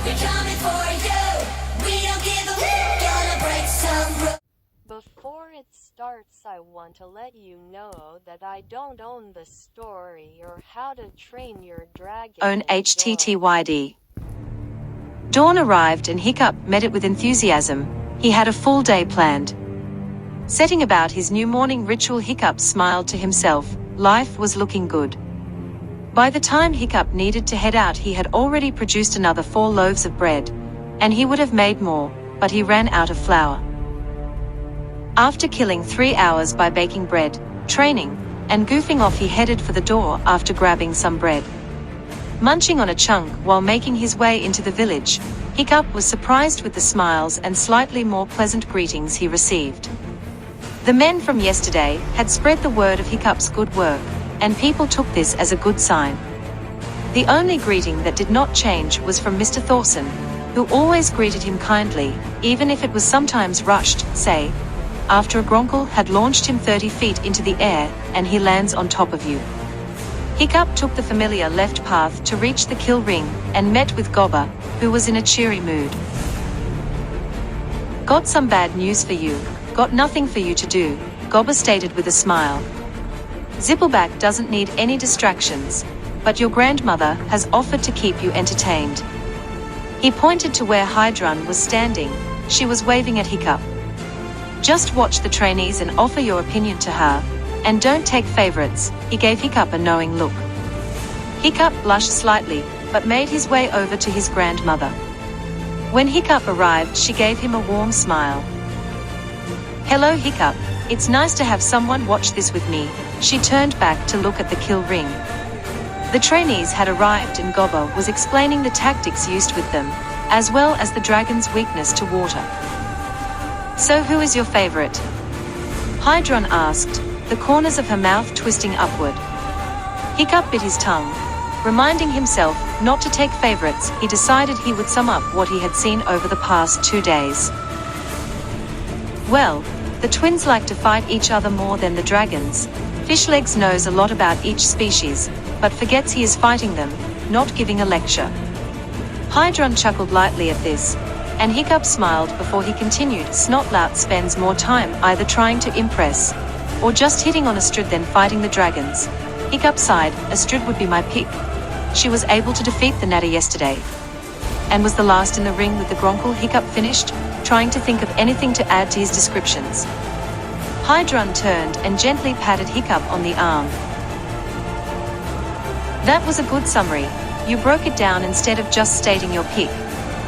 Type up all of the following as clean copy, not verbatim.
We're coming for you. We don't give a gonna break some rules. Before it starts, I want to let you know that I don't own the story or how to train your dragon. Own HTTYD. Dawn arrived and Hiccup met it with enthusiasm. He had a full day planned. Setting about his new morning ritual, Hiccup smiled to himself. Life was looking good. By the time Hiccup needed to head out, he had already produced another 4 loaves of bread, and he would have made more, but he ran out of flour. After killing 3 hours by baking bread, training, and goofing off, he headed for the door after grabbing some bread. Munching on a chunk while making his way into the village, Hiccup was surprised with the smiles and slightly more pleasant greetings he received. The men from yesterday had spread the word of Hiccup's good work, and people took this as a good sign. The only greeting that did not change was from Mr. Thorson, who always greeted him kindly, even if it was sometimes rushed, say, after a gronkle had launched him 30 feet into the air, and he lands on top of you. Hiccup took the familiar left path to reach the kill ring, and met with Gobber, who was in a cheery mood. Got some bad news for you. Got nothing for you to do, Gobber stated with a smile. Zippleback doesn't need any distractions, but your grandmother has offered to keep you entertained. He pointed to where Hydrun was standing. She was waving at Hiccup. Just watch the trainees and offer your opinion to her, and don't take favorites. He gave Hiccup a knowing look. Hiccup blushed slightly, but made his way over to his grandmother. When Hiccup arrived, she gave him a warm smile. Hello Hiccup, it's nice to have someone watch this with me. She turned back to look at the kill ring. The trainees had arrived and Gobber was explaining the tactics used with them, as well as the dragon's weakness to water. So who is your favorite? Hydrun asked, the corners of her mouth twisting upward. Hiccup bit his tongue. Reminding himself not to take favorites, he decided he would sum up what he had seen over the past 2 days. Well, the twins like to fight each other more than the dragons. Fishlegs knows a lot about each species, but forgets he is fighting them, not giving a lecture. Hydrun chuckled lightly at this, and Hiccup smiled before he continued. Snotlout spends more time either trying to impress, or just hitting on Astrid than fighting the dragons. Hiccup sighed. Astrid would be my pick. She was able to defeat the Natter yesterday, and was the last in the ring with the Gronkle. Hiccup finished, trying to think of anything to add to his descriptions. Hydrun turned and gently patted Hiccup on the arm. That was a good summary. You broke it down instead of just stating your pick.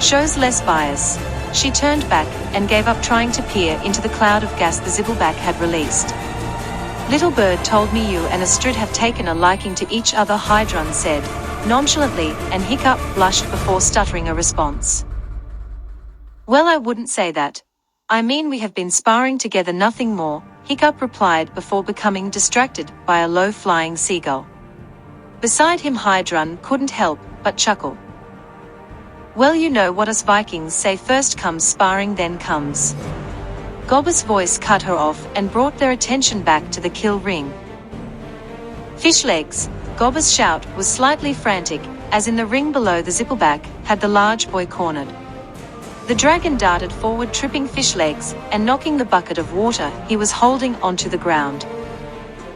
Shows less bias. She turned back and gave up trying to peer into the cloud of gas the Zibbleback had released. Little Bird told me you and Astrid have taken a liking to each other, Hydrun said, nonchalantly, and Hiccup blushed before stuttering a response. Well, I wouldn't say that. I mean, we have been sparring together, nothing more, Hiccup replied before becoming distracted by a low-flying seagull. Beside him, Hydrun couldn't help but chuckle. Well, you know what us Vikings say, first comes sparring, then comes. Gobber's voice cut her off and brought their attention back to the kill ring. Fishlegs, Gobber's shout was slightly frantic, as in the ring below the Zippleback had the large boy cornered. The dragon darted forward, tripping Fishlegs and knocking the bucket of water he was holding onto the ground.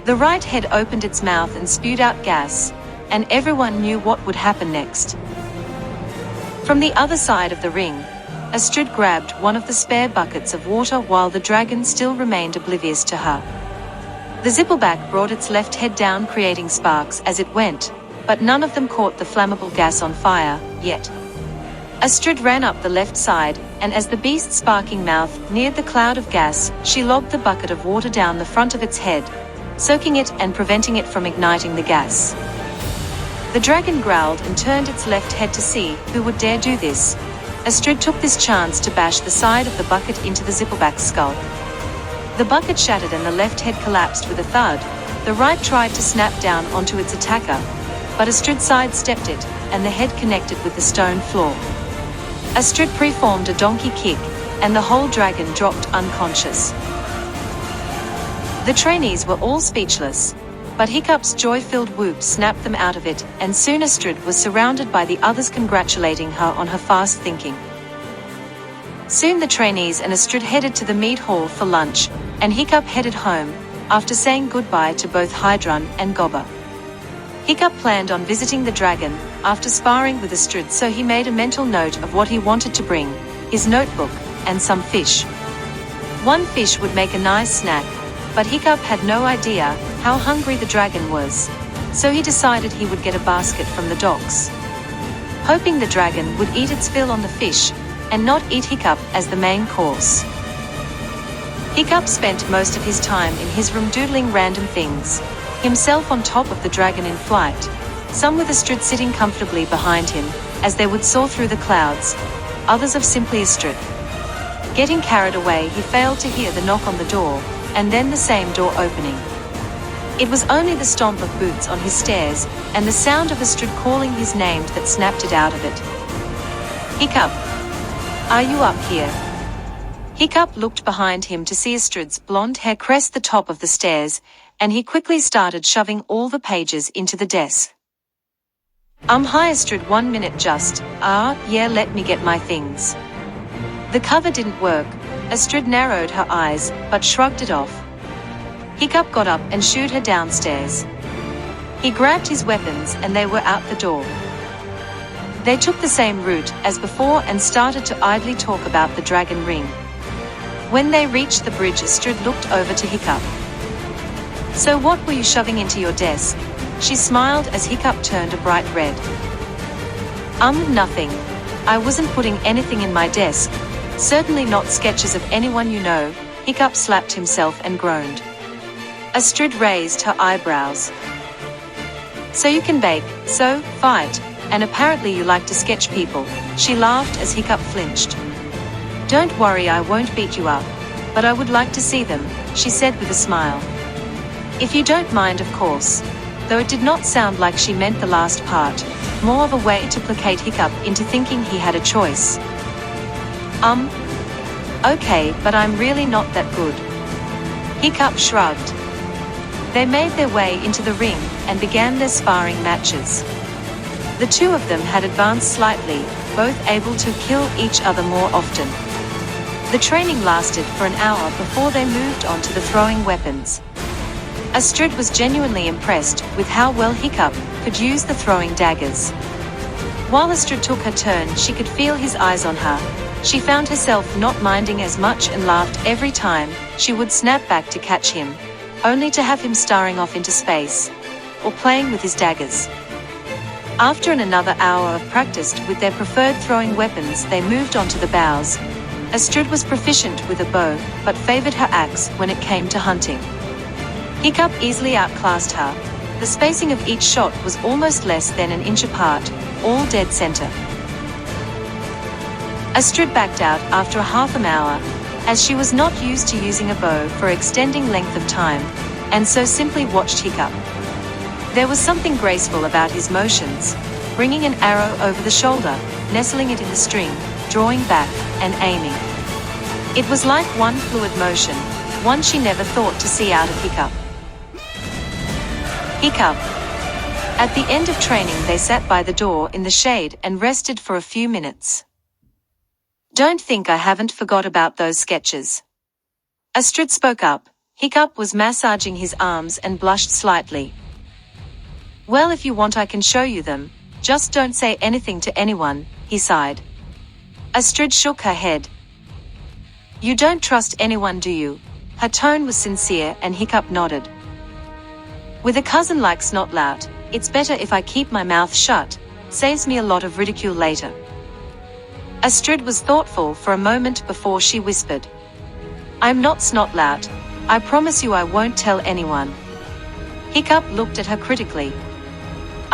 The right head opened its mouth and spewed out gas, and everyone knew what would happen next. From the other side of the ring, Astrid grabbed one of the spare buckets of water while the dragon still remained oblivious to her. The Zippleback brought its left head down, creating sparks as it went, but none of them caught the flammable gas on fire yet. Astrid ran up the left side, and as the beast's sparking mouth neared the cloud of gas, she lobbed the bucket of water down the front of its head, soaking it and preventing it from igniting the gas. The dragon growled and turned its left head to see who would dare do this. Astrid took this chance to bash the side of the bucket into the Zippleback's skull. The bucket shattered and the left head collapsed with a thud. The right tried to snap down onto its attacker, but Astrid sidestepped it, and the head connected with the stone floor. Astrid preformed a donkey kick, and the whole dragon dropped unconscious. The trainees were all speechless, But Hiccup's joy-filled whoop snapped them out of it, and soon Astrid was surrounded by the others congratulating her on her fast thinking. Soon the trainees and Astrid headed to the mead hall for lunch, and Hiccup headed home, after saying goodbye to both Hydrun and Gobber. Hiccup planned on visiting the dragon, after sparring with Astrid, so he made a mental note of what he wanted to bring, his notebook, and some fish. One fish would make a nice snack, but Hiccup had no idea how hungry the dragon was, so he decided he would get a basket from the docks. Hoping the dragon would eat its fill on the fish, and not eat Hiccup as the main course. Hiccup spent most of his time in his room doodling random things, himself on top of the dragon in flight, some with Astrid sitting comfortably behind him, as they would soar through the clouds, others of simply Astrid. Getting carried away, he failed to hear the knock on the door, and then the same door opening. It was only the stomp of boots on his stairs, and the sound of Astrid calling his name that snapped it out of it. "Hiccup, are you up here?" Hiccup looked behind him to see Astrid's blonde hair crest the top of the stairs, and he quickly started shoving all the pages into the desk. Hi Astrid, 1 minute just, yeah, let me get my things." The cover didn't work. Astrid narrowed her eyes, but shrugged it off. Hiccup got up and shooed her downstairs. He grabbed his weapons and they were out the door. They took the same route as before and started to idly talk about the dragon ring. When they reached the bridge, Astrid looked over to Hiccup. "So what were you shoving into your desk?" She smiled as Hiccup turned a bright red. Nothing. I wasn't putting anything in my desk. Certainly not sketches of anyone you know." Hiccup slapped himself and groaned. Astrid raised her eyebrows. "So you can bake, so, fight, and apparently you like to sketch people." She laughed as Hiccup flinched. "Don't worry, I won't beat you up, but I would like to see them," she said with a smile. "If you don't mind, of course." Though it did not sound like she meant the last part, more of a way to placate Hiccup into thinking he had a choice. Okay, but I'm really not that good." Hiccup shrugged. They made their way into the ring and began their sparring matches. The two of them had advanced slightly, both able to kill each other more often. The training lasted for an hour before they moved on to the throwing weapons. Astrid was genuinely impressed with how well Hiccup could use the throwing daggers. While Astrid took her turn, she could feel his eyes on her. She found herself not minding as much and laughed every time she would snap back to catch him, only to have him staring off into space, or playing with his daggers. After another hour of practice with their preferred throwing weapons, they moved on to the bows. Astrid was proficient with a bow, but favored her axe when it came to hunting. Hiccup easily outclassed her. The spacing of each shot was almost less than an inch apart, all dead center. Astrid backed out after a half an hour, as she was not used to using a bow for extending length of time, and so simply watched Hiccup. There was something graceful about his motions, bringing an arrow over the shoulder, nestling it in the string, drawing back, and aiming. It was like one fluid motion, one she never thought to see out of Hiccup. Hiccup. At the end of training, they sat by the door in the shade and rested for a few minutes. "Don't think I haven't forgot about those sketches." Astrid spoke up. Hiccup was massaging his arms and blushed slightly. "Well, if you want I can show you them, just don't say anything to anyone," he sighed. Astrid shook her head. "You don't trust anyone, do you?" Her tone was sincere and Hiccup nodded. "With a cousin like Snotlout, it's better if I keep my mouth shut, saves me a lot of ridicule later." Astrid was thoughtful for a moment before she whispered, "I'm not Snotlout. I promise you I won't tell anyone." Hiccup looked at her critically.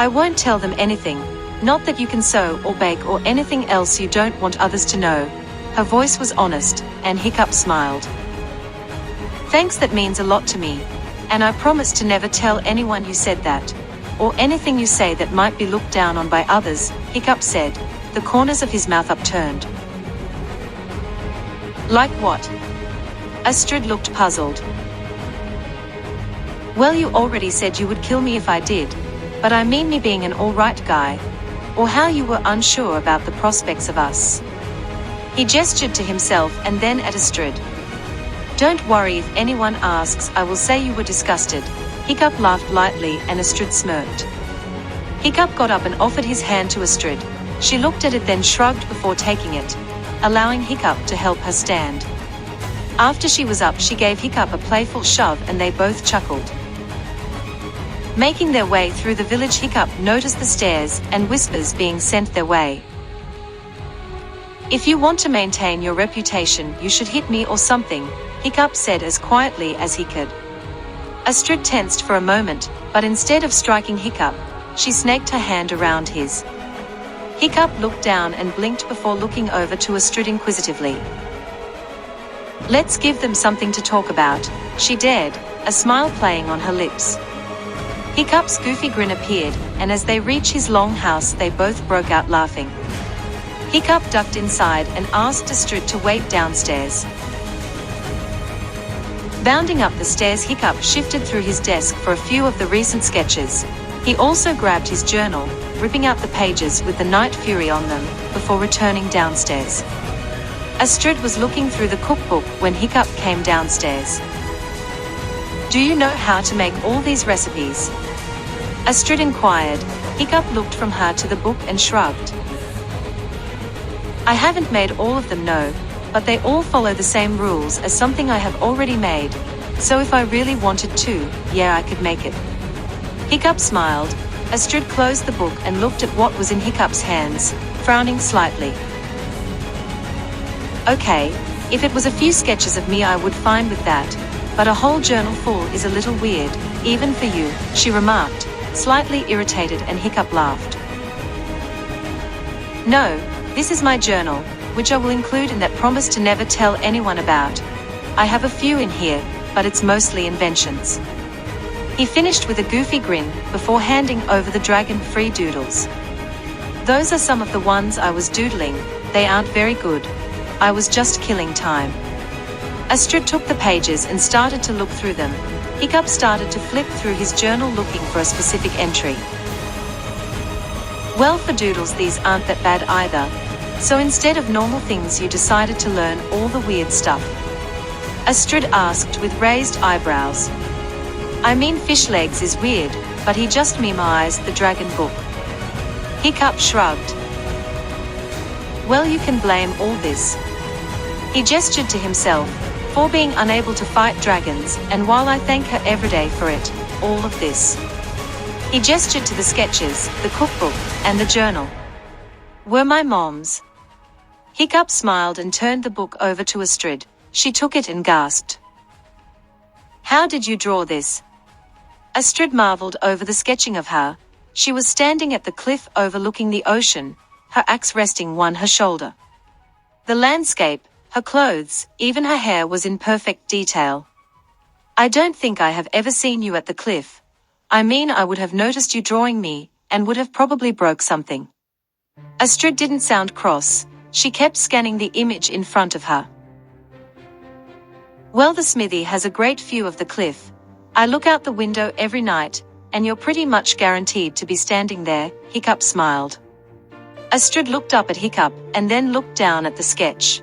"I won't tell them anything, not that you can sew or bake or anything else you don't want others to know." Her voice was honest, and Hiccup smiled. "Thanks, that means a lot to me, and I promise to never tell anyone you said that, or anything you say that might be looked down on by others," Hiccup said, the corners of his mouth upturned. "Like what?" Astrid looked puzzled. Well, you already said you would kill me if I did, but I mean me being an alright guy, or how you were unsure about the prospects of us. He gestured to himself and then at Astrid. Don't worry, if anyone asks, I will say you were disgusted. Hiccup laughed lightly and Astrid smirked. Hiccup got up and offered his hand to Astrid. She looked at it, then shrugged before taking it, allowing Hiccup to help her stand. After she was up, she gave Hiccup a playful shove and they both chuckled. Making their way through the village, Hiccup noticed the stairs and whispers being sent their way. If you want to maintain your reputation, you should hit me or something, Hiccup said as quietly as he could. Astrid tensed for a moment, but instead of striking Hiccup, she snaked her hand around his. Hiccup looked down and blinked before looking over to Astrid inquisitively. Let's give them something to talk about, she dared, a smile playing on her lips. Hiccup's goofy grin appeared, and as they reached his long house, they both broke out laughing. Hiccup ducked inside and asked Astrid to wait downstairs. Bounding up the stairs, Hiccup shifted through his desk for a few of the recent sketches. He also grabbed his journal, ripping out the pages with the Night Fury on them, before returning downstairs. Astrid was looking through the cookbook when Hiccup came downstairs. Do you know how to make all these recipes? Astrid inquired. Hiccup looked from her to the book and shrugged. I haven't made all of them, no, but they all follow the same rules as something I have already made, so if I really wanted to, yeah, I could make it. Hiccup smiled. Astrid closed the book and looked at what was in Hiccup's hands, frowning slightly. Okay, if it was a few sketches of me I would fine with that, but a whole journal full is a little weird, even for you, she remarked, slightly irritated, and Hiccup laughed. No, this is my journal, which I will include in that promise to never tell anyone about. I have a few in here, but it's mostly inventions. He finished with a goofy grin, before handing over the dragon-free doodles. Those are some of the ones I was doodling, they aren't very good. I was just killing time. Astrid took the pages and started to look through them. Hiccup started to flip through his journal looking for a specific entry. Well, for doodles these aren't that bad either. So instead of normal things you decided to learn all the weird stuff? Astrid asked with raised eyebrows. I mean, fish legs is weird, but he just memorized the dragon book. Hiccup shrugged. Well, you can blame all this. He gestured to himself, for being unable to fight dragons, and while I thank her every day for it, all of this. He gestured to the sketches, the cookbook, and the journal. Were my mom's. Hiccup smiled and turned the book over to Astrid. She took it and gasped. How did you draw this? Astrid marveled over the sketching of her. She was standing at the cliff overlooking the ocean, her axe resting on her shoulder. The landscape, her clothes, even her hair was in perfect detail. I don't think I have ever seen you at the cliff. I mean, I would have noticed you drawing me, and would have probably broke something. Astrid didn't sound cross. She kept scanning the image in front of her. Well, the smithy has a great view of the cliff. I look out the window every night, and you're pretty much guaranteed to be standing there, Hiccup smiled. Astrid looked up at Hiccup, and then looked down at the sketch.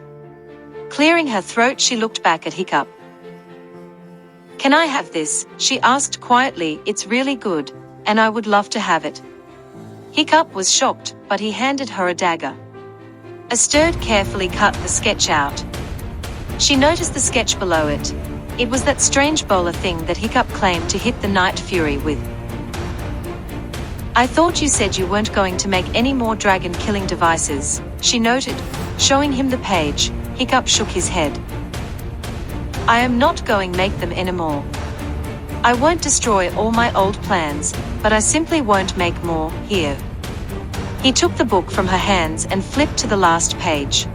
Clearing her throat, she looked back at Hiccup. Can I have this? She asked quietly. It's really good, and I would love to have it. Hiccup was shocked, but he handed her a dagger. Astrid carefully cut the sketch out. She noticed the sketch below it. It was that strange bowler thing that Hiccup claimed to hit the Night Fury with. I thought you said you weren't going to make any more dragon-killing devices, she noted. Showing him the page, Hiccup shook his head. I am not going to make them anymore. I won't destroy all my old plans, but I simply won't make more, here. He took the book from her hands and flipped to the last page.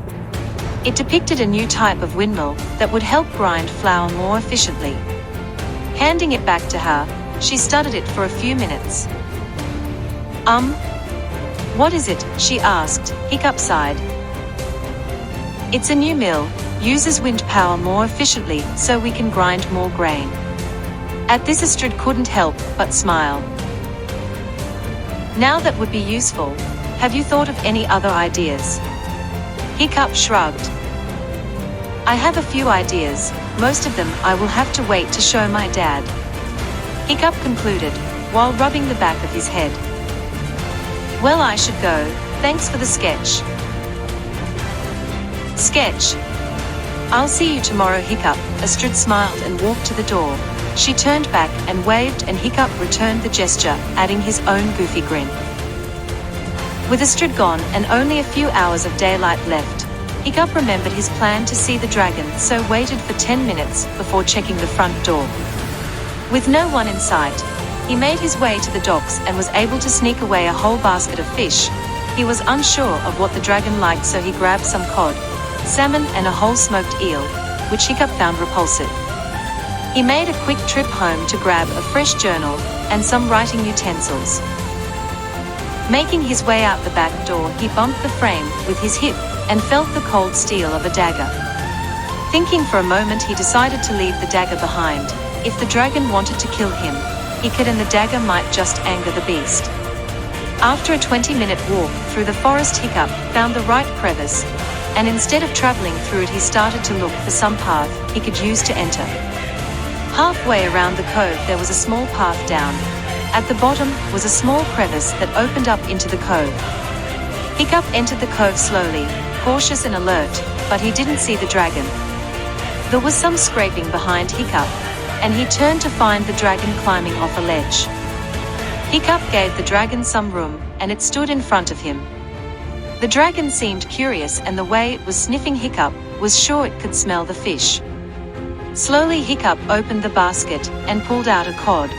It depicted a new type of windmill that would help grind flour more efficiently. Handing it back to her, she studied it for a few minutes. What is it? She asked. Hiccup sighed. It's a new mill, uses wind power more efficiently so we can grind more grain. At this Astrid couldn't help but smile. Now that would be useful. Have you thought of any other ideas? Hiccup shrugged. I have a few ideas, most of them I will have to wait to show my dad. Hiccup concluded, while rubbing the back of his head. Well, I should go, thanks for the sketch. Sketch. I'll see you tomorrow, Hiccup. Astrid smiled and walked to the door. She turned back and waved, and Hiccup returned the gesture, adding his own goofy grin. With Astrid gone and only a few hours of daylight left, Hiccup remembered his plan to see the dragon, so waited for 10 minutes before checking the front door. With no one in sight, he made his way to the docks and was able to sneak away a whole basket of fish. He was unsure of what the dragon liked, so he grabbed some cod, salmon and a whole smoked eel, which Hiccup found repulsive. He made a quick trip home to grab a fresh journal and some writing utensils. Making his way out the back door, he bumped the frame with his hip and felt the cold steel of a dagger. Thinking for a moment, he decided to leave the dagger behind. If the dragon wanted to kill him, he could, and the dagger might just anger the beast. After a 20-minute walk through the forest, Hiccup found the right crevice, and instead of traveling through it, he started to look for some path he could use to enter. Halfway around the cove, there was a small path down. At the bottom was a small crevice that opened up into the cove. Hiccup entered the cove slowly, cautious and alert, but he didn't see the dragon. There was some scraping behind Hiccup, and he turned to find the dragon climbing off a ledge. Hiccup gave the dragon some room, and it stood in front of him. The dragon seemed curious, and the way it was sniffing Hiccup was sure it could smell the fish. Slowly Hiccup opened the basket and pulled out a cod.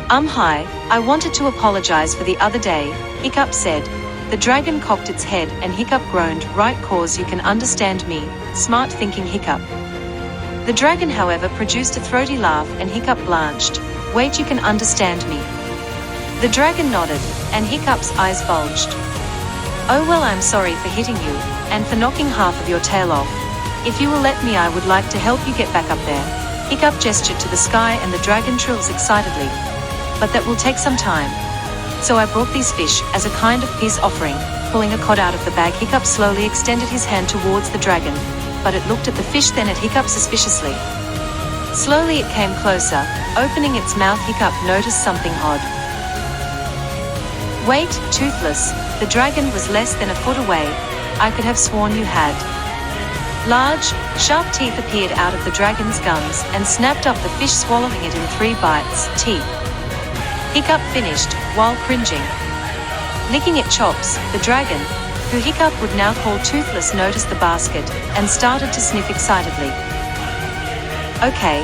Hi, I wanted to apologize for the other day, Hiccup said. The dragon cocked its head, and Hiccup groaned, right, cause you can understand me, smart thinking, Hiccup. The dragon, however, produced a throaty laugh, and Hiccup blanched. Wait, you can understand me? The dragon nodded, and Hiccup's eyes bulged. Oh well, I'm sorry for hitting you, and for knocking half of your tail off. If you will let me, I would like to help you get back up there. Hiccup gestured to the sky, and the dragon trills excitedly. But that will take some time. So I brought these fish as a kind of peace offering. Pulling a cod out of the bag, Hiccup slowly extended his hand towards the dragon, but it looked at the fish, then at Hiccup suspiciously. Slowly it came closer. Opening its mouth, Hiccup noticed something odd. Wait, Toothless, the dragon was less than a foot away. I could have sworn you had. Large, sharp teeth appeared out of the dragon's gums and snapped up the fish, swallowing it in 3 bites. Teeth. Hiccup finished, while cringing. Licking its chops, the dragon, who Hiccup would now call Toothless, noticed the basket and started to sniff excitedly. Okay,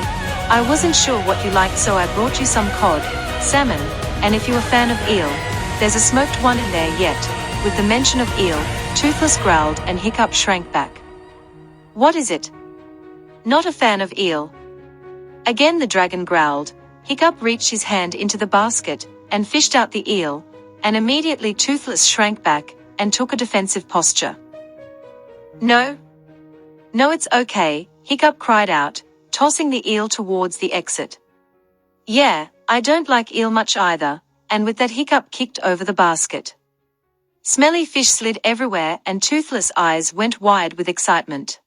I wasn't sure what you liked, so I brought you some cod, salmon, and if you're a fan of eel, there's a smoked one in there yet. With the mention of eel, Toothless growled, and Hiccup shrank back. What is it? Not a fan of eel. Again the dragon growled. Hiccup reached his hand into the basket and fished out the eel, and immediately Toothless shrank back and took a defensive posture. No, it's okay, Hiccup cried out, tossing the eel towards the exit. Yeah, I don't like eel much either, and with that Hiccup kicked over the basket. Smelly fish slid everywhere, and Toothless' eyes went wide with excitement.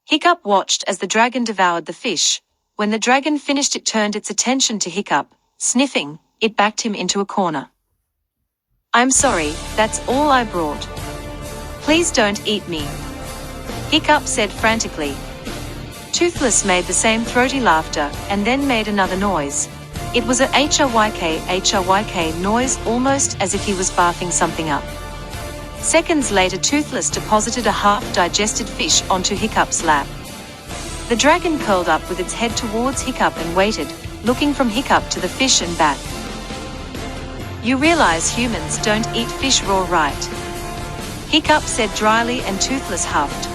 Hiccup watched as the dragon devoured the fish. When the dragon finished, it turned its attention to Hiccup. Sniffing, it backed him into a corner. I'm sorry, that's all I brought. Please don't eat me, Hiccup said frantically. Toothless made the same throaty laughter, and then made another noise. It was a HRYK noise, almost as if he was barfing something up. Seconds later, Toothless deposited a half-digested fish onto Hiccup's lap. The dragon curled up with its head towards Hiccup and waited, looking from Hiccup to the fish and back. You realize humans don't eat fish raw, right? Hiccup said dryly, and Toothless huffed.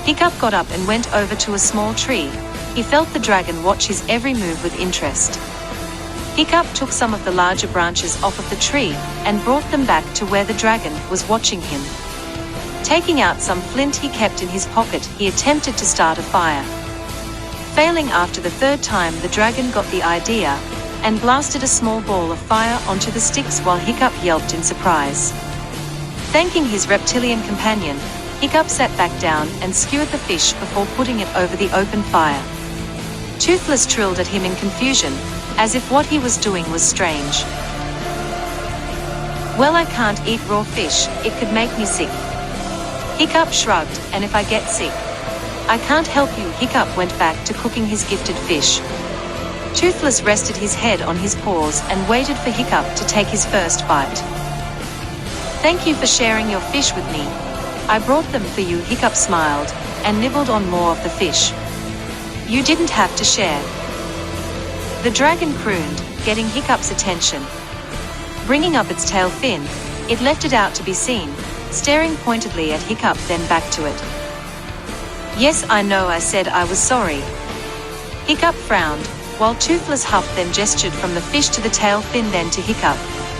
Hiccup got up and went over to a small tree. He felt the dragon watch his every move with interest. Hiccup took some of the larger branches off of the tree and brought them back to where the dragon was watching him. Taking out some flint he kept in his pocket, he attempted to start a fire. Failing after the third time, the dragon got the idea and blasted a small ball of fire onto the sticks while Hiccup yelped in surprise. Thanking his reptilian companion, Hiccup sat back down and skewered the fish before putting it over the open fire. Toothless trilled at him in confusion, as if what he was doing was strange. Well, I can't eat raw fish, it could make me sick. Hiccup shrugged, and if I get sick, I can't help you. Hiccup went back to cooking his gifted fish. Toothless rested his head on his paws and waited for Hiccup to take his first bite. Thank you for sharing your fish with me. I brought them for you. Hiccup smiled and nibbled on more of the fish. You didn't have to share. The dragon crooned, getting Hiccup's attention. Bringing up its tail fin, it left it out to be seen, staring pointedly at Hiccup, then back to it. Yes, I know, I said I was sorry. Hiccup frowned, while Toothless huffed, then gestured from the fish to the tail fin, then to Hiccup,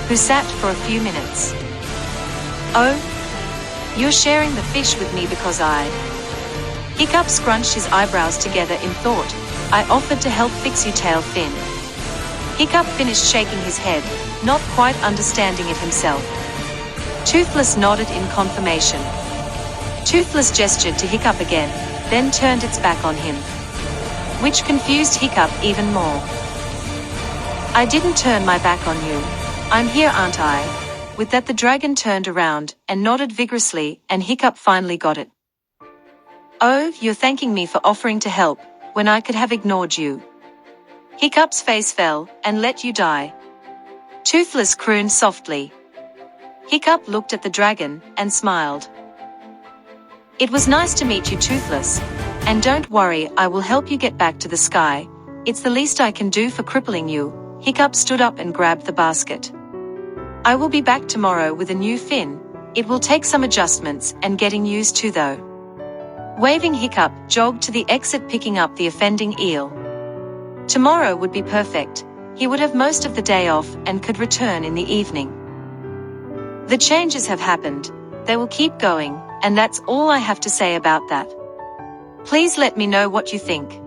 who sat for a few minutes. Oh? You're sharing the fish with me because I... Hiccup scrunched his eyebrows together in thought. I offered to help fix you, tail fin. Hiccup finished shaking his head, not quite understanding it himself. Toothless nodded in confirmation. Toothless gestured to Hiccup again, then turned its back on him, which confused Hiccup even more. I didn't turn my back on you. I'm here, aren't I? With that, the dragon turned around and nodded vigorously, and Hiccup finally got it. Oh, you're thanking me for offering to help, when I could have ignored you. Hiccup's face fell, and let you die. Toothless crooned softly. Hiccup looked at the dragon, and smiled. It was nice to meet you, Toothless. And don't worry, I will help you get back to the sky. It's the least I can do for crippling you. Hiccup stood up and grabbed the basket. I will be back tomorrow with a new fin. It will take some adjustments and getting used to though. Waving, Hiccup jogged to the exit, picking up the offending eel. Tomorrow would be perfect. He would have most of the day off and could return in the evening. The changes have happened. They will keep going, and that's all I have to say about that. Please let me know what you think.